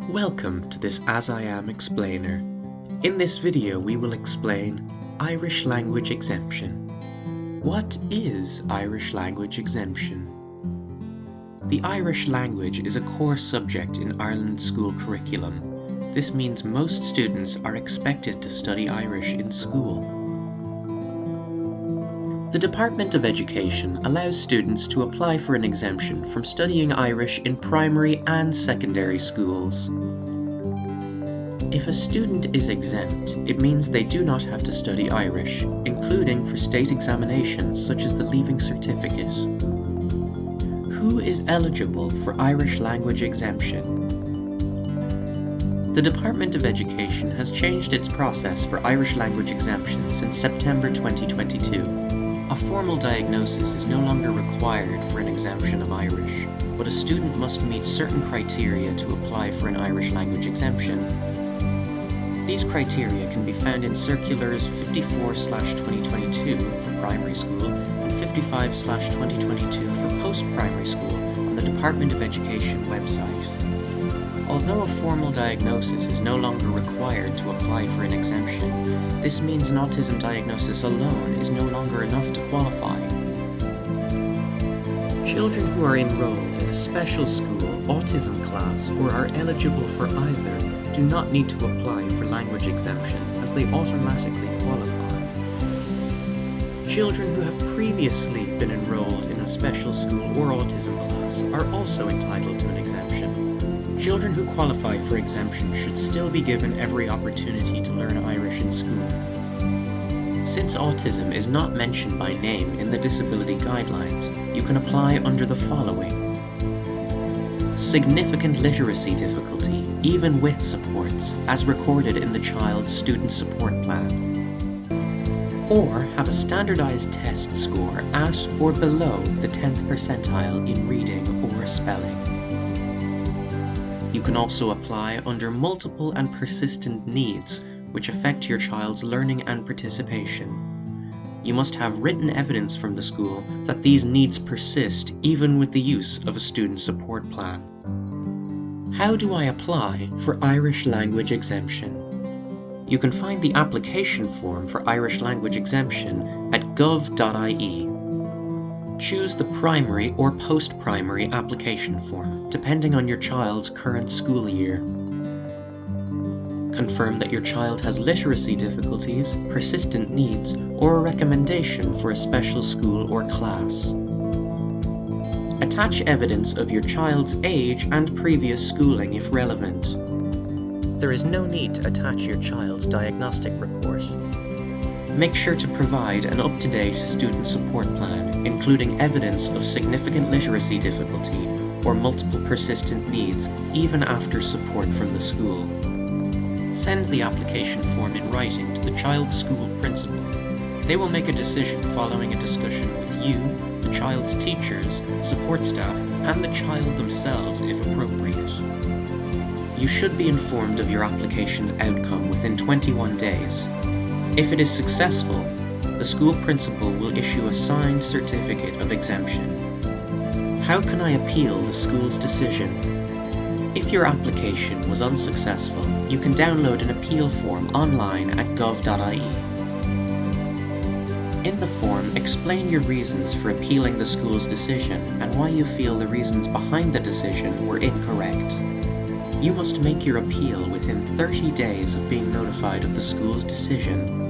Welcome to this As I Am Explainer. In this video we will explain Irish Language Exemption. What is Irish Language Exemption? The Irish language is a core subject in Ireland's school curriculum. This means most students are expected to study Irish in school. The Department of Education allows students to apply for an exemption from studying Irish in primary and secondary schools. If a student is exempt, it means they do not have to study Irish, including for state examinations such as the Leaving Certificate. Who is eligible for Irish Language Exemption? The Department of Education has changed its process for Irish Language Exemption since September 2022. A formal diagnosis is no longer required for an exemption of Irish, but a student must meet certain criteria to apply for an Irish language exemption. These criteria can be found in Circulars 54/2022 for primary school and 55/2022 for post-primary school on the Department of Education website. Although a formal diagnosis is no longer required to apply for an exemption, this means an autism diagnosis alone is no longer enough to qualify. Children who are enrolled in a special school autism class or are eligible for either do not need to apply for language exemption as they automatically qualify. Children who have previously been enrolled in a special school or autism class are also entitled to an exemption. Children who qualify for exemption should still be given every opportunity to learn Irish in school. Since autism is not mentioned by name in the disability guidelines, you can apply under the following: significant literacy difficulty, even with supports, as recorded in the child's student support plan, or have a standardized test score at or below the 10th percentile in reading or spelling. You can also apply under multiple and persistent needs, which affect your child's learning and participation. You must have written evidence from the school that these needs persist even with the use of a student support plan. How do I apply for Irish Language Exemption? You can find the application form for Irish Language Exemption at gov.ie. Choose the primary or post-primary application form, depending on your child's current school year. Confirm that your child has literacy difficulties, persistent needs, or a recommendation for a special school or class. Attach evidence of your child's age and previous schooling if relevant. There is no need to attach your child's diagnostic report. Make sure to provide an up-to-date student support plan, including evidence of significant literacy difficulty or multiple persistent needs, even after support from the school. Send the application form in writing to the child's school principal. They will make a decision following a discussion with you, the child's teachers, support staff, and the child themselves if appropriate. You should be informed of your application's outcome within 21 days. If it is successful, the school principal will issue a signed certificate of exemption. How can I appeal the school's decision? If your application was unsuccessful, you can download an appeal form online at gov.ie. In the form, explain your reasons for appealing the school's decision and why you feel the reasons behind the decision were incorrect. You must make your appeal within 30 days of being notified of the school's decision.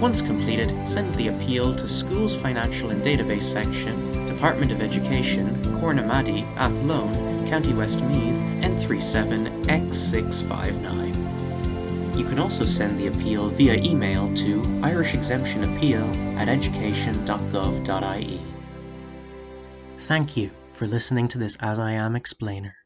Once completed, send the appeal to Schools Financial and Database Section, Department of Education, Cornamady, Athlone, County Westmeath, N37X659. You can also send the appeal via email to irishexemptionappeal@education.gov.ie. Thank you for listening to this As I Am Explainer.